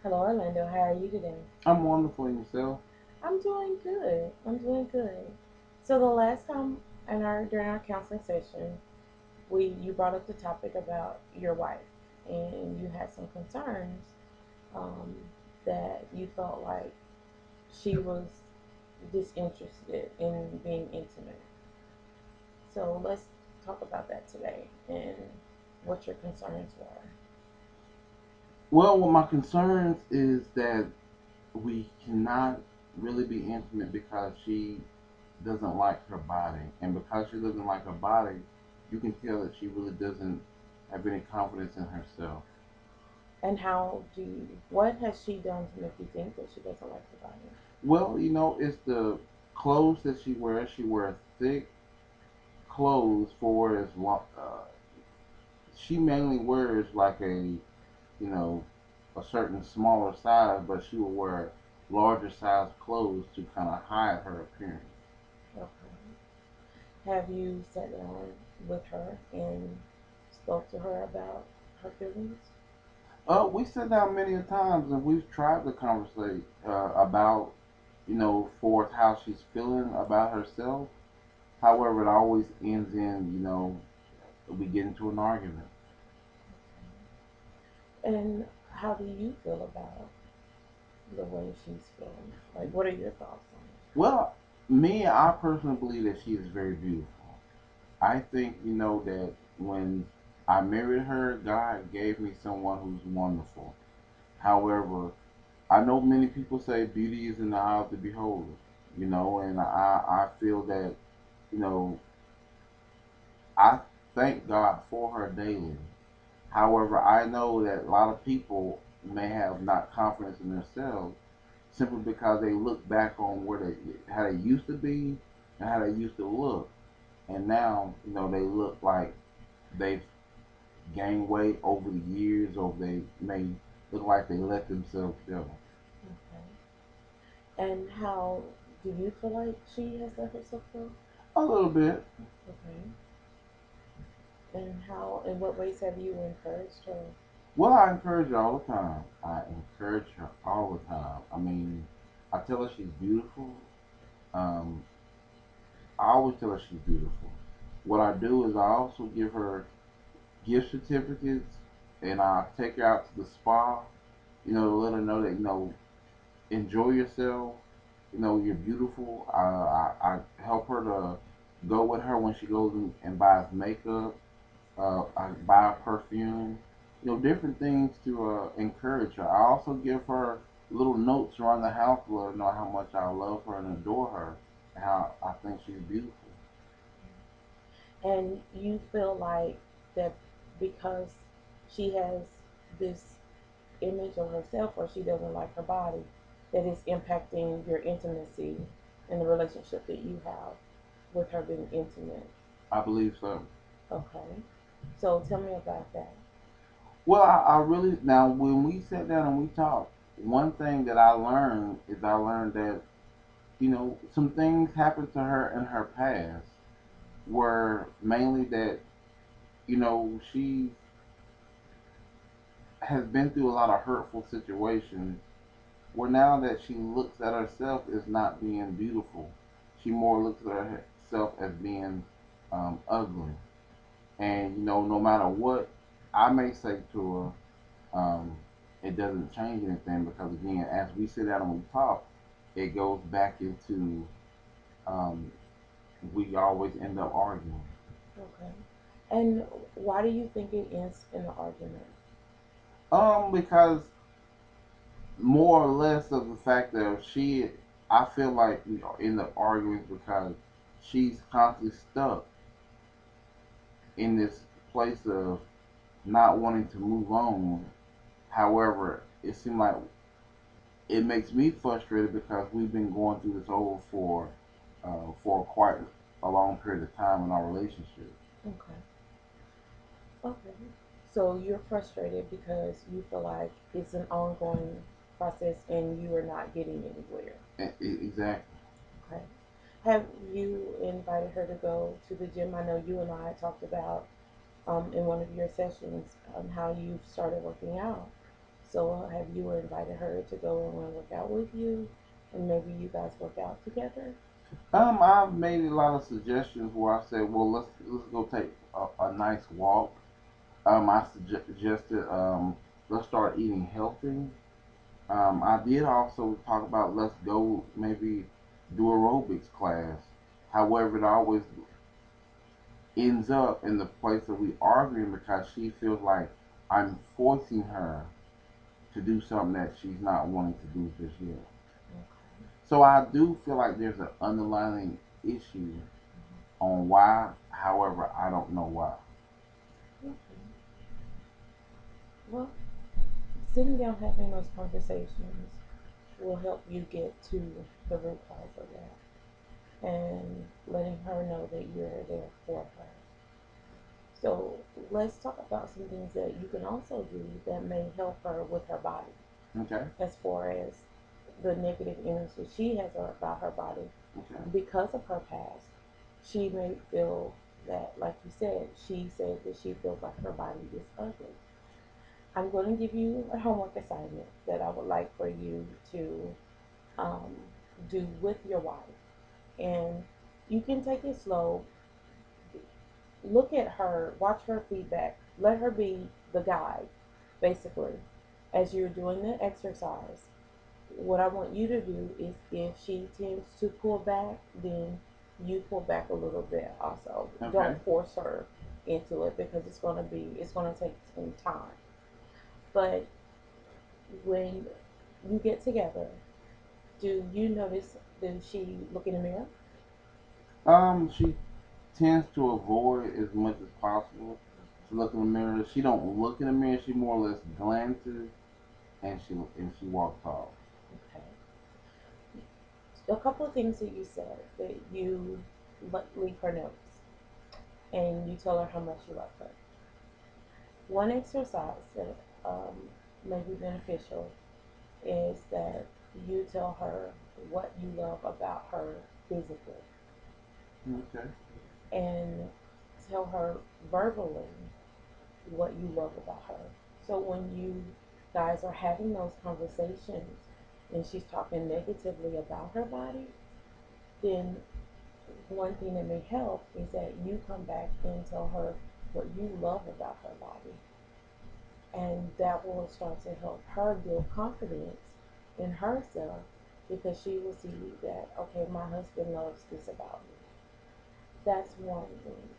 Hello, Orlando. How are you today? I'm wonderful in yourself. I'm doing good. I'm doing good. So the last time in our during our counseling session, we you brought up the topic about your wife, and you had some concerns um, that you felt like she was disinterested in being intimate. So let's talk about that today and what your concerns were. Well, what my concerns is that we cannot really be intimate because she doesn't like her body, and because she doesn't like her body, you can tell that she really doesn't have any confidence in herself. And what has she done to make you think that she doesn't like her body? Well, it's the clothes that she wears. She wears thick clothes for as long. She mainly wears like you know, a certain smaller size, but she will wear larger size clothes to kind of hide her appearance. Okay. Have you sat down with her and spoke to her about her feelings? We sit down many a times and we've tried to conversate about, for how she's feeling about herself. However, it always ends in, we get into an argument. Okay. And how do you feel about the way she's feeling? Like, what are your thoughts on Well, I personally believe that she is very beautiful. I think, that when I married her, God gave me someone who's wonderful. However, I know many people say beauty is in the eye of the beholder, and I feel that, you know, I thank God for her daily. However, I know that a lot of people may have not confidence in themselves simply because they look back on how they used to be and how they used to look, and now they look like they've gained weight over the years, or they may look like they let themselves go. it? Okay. And how do you feel like she has let herself go? A little bit. Okay. And in what ways have you encouraged her? Well, I encourage her all the time. I encourage her all the time. I mean, I tell her she's beautiful. Um, I always tell her she's beautiful. What I do is I also give her gift certificates, and I take her out to the spa. To let her know that enjoy yourself. You're beautiful. I help her to go with her when she goes and buys makeup. I buy a perfume. Different things to encourage her. I also give her little notes around the house to let her know how much I love her and adore her, and how I think she's beautiful. And you feel like that because she has this image of herself or she doesn't like her body, that is impacting your intimacy and the relationship that you have with her being intimate. I believe so. Okay. So tell me about that. Well, I really now when we sat down and we talked, one thing that I learned that some things happened to her in her past were mainly that she has been through a lot of hurtful situations where now that she looks at herself as not being beautiful, she more looks at herself as being ugly. And no matter what I may say to her, it doesn't change anything because again, as we sit down and we talk, it goes back into um, we always end up arguing. Okay. And why do you think it ends in an argument? Because more or less of the fact that I feel like we end up arguing because she's constantly stuck in this place of not wanting to move on. However, it seemed like it makes me frustrated because we've been going through this over for quite a long period of time in our relationship. Okay. Okay. So you're frustrated because you feel like it's an ongoing process and you are not getting anywhere. Exactly. Okay. Have you invited her to go to the gym? I know you and I talked about in one of your sessions how you've started working out. So have you invited her to go and work out with you, and maybe you guys work out together? I've made a lot of suggestions where I said, well, let's go take a nice walk. I suggested let's start eating healthy. I did also talk about let's go maybe do aerobics class. However, it always ends up in the place that we arguing because she feels like I'm forcing her to do something that she's not wanting to do just yet. Okay. So I do feel like there's an underlying issue on why. However, I don't know why. Okay. Well, sitting down having those conversations will help you get to the root cause of that and letting her know that you're there for her. So let's talk about some things that you can also do that may help her with her body, Okay. as far as the negative energy she has about her body. Okay. Because of her past, she may feel that, like you said, she said that she feels like her body is ugly. I'm going to give you a homework assignment that I would like for you to um, do with your wife. And you can take it slow. Look at her, watch her feedback. Let her be the guide, basically, as you're doing the exercise. What I want you to do is if she tends to pull back, then you pull back a little bit also. Okay. Don't force her into it because it's going to take some time. But when you get together, do you notice, does she look in the mirror? She tends to avoid as much as possible to look in the mirror. She don't look in the mirror. She more or less glances and she walks off. Okay. A couple of things that you said that you leave her notes and you tell her how much you love her. One exercise that may be beneficial is that you tell her what you love about her physically Okay. and tell her verbally what you love about her. So when you guys are having those conversations and she's talking negatively about her body, then one thing that may help is that you come back and tell her what you love about her body. And that will start to help her build confidence in herself because she will see that, okay, my husband loves this about me. That's one thing.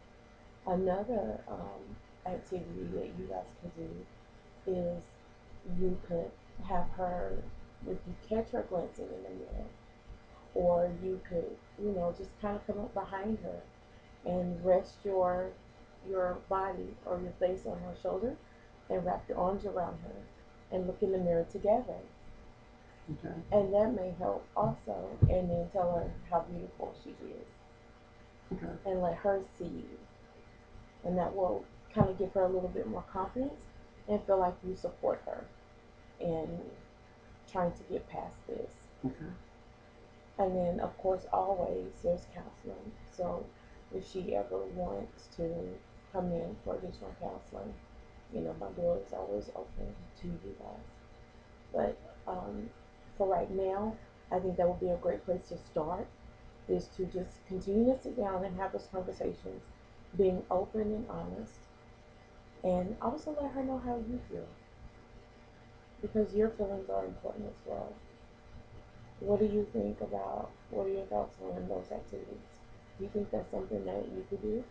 Another activity that you guys could do is you could have her, if you catch her glancing in the mirror, or you could, just kind of come up behind her and rest your body or your face on her shoulder and wrap your arms around her and look in the mirror together. Okay. And that may help also. And then tell her how beautiful she is Okay. and let her see you. And that will kind of give her a little bit more confidence and feel like you support her in trying to get past this. Okay. And then, of course, always there's counseling. So if she ever wants to come in for additional counseling, my door is always open to you guys. But for right now, I think that would be a great place to start, is to just continue to sit down and have those conversations, being open and honest, and also let her know how you feel because your feelings are important as well. What do you think about, what are your thoughts on those activities? Do you think that's something that you could do?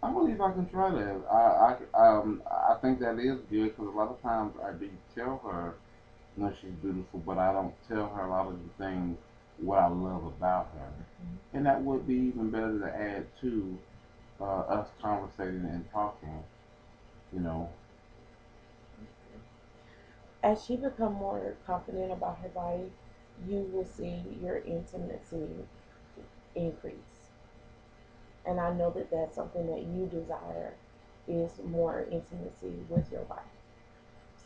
I believe I can try that. I think that is good because a lot of times I do tell her, she's beautiful, but I don't tell her a lot of the things what I love about her, Mm-hmm. and that would be even better to add to us conversating and talking. You know. As she become more confident about her body, you will see your intimacy increase. And I know that that's something that you desire, is more intimacy with your wife.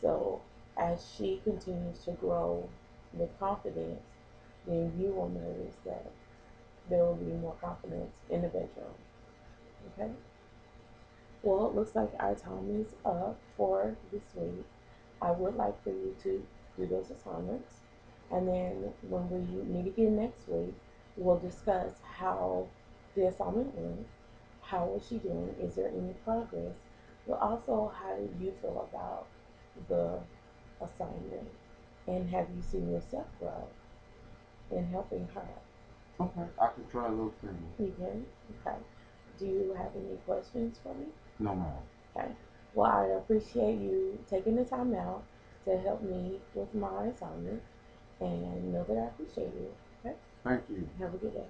So as she continues to grow with confidence, then you will notice that there will be more confidence in the bedroom. Okay? Well, it looks like our time is up for this week. I would like for you to do those assignments. And then when we meet again next week, we'll discuss how the assignment went. How was she doing? Is there any progress? But also, how do you feel about the assignment? And have you seen yourself grow in helping her? Okay, I can try those things. You can? Okay. Do you have any questions for me? No, ma'am. Okay. Well, I appreciate you taking the time out to help me with my assignment and know that I appreciate you. Okay? Thank you. Have a good day.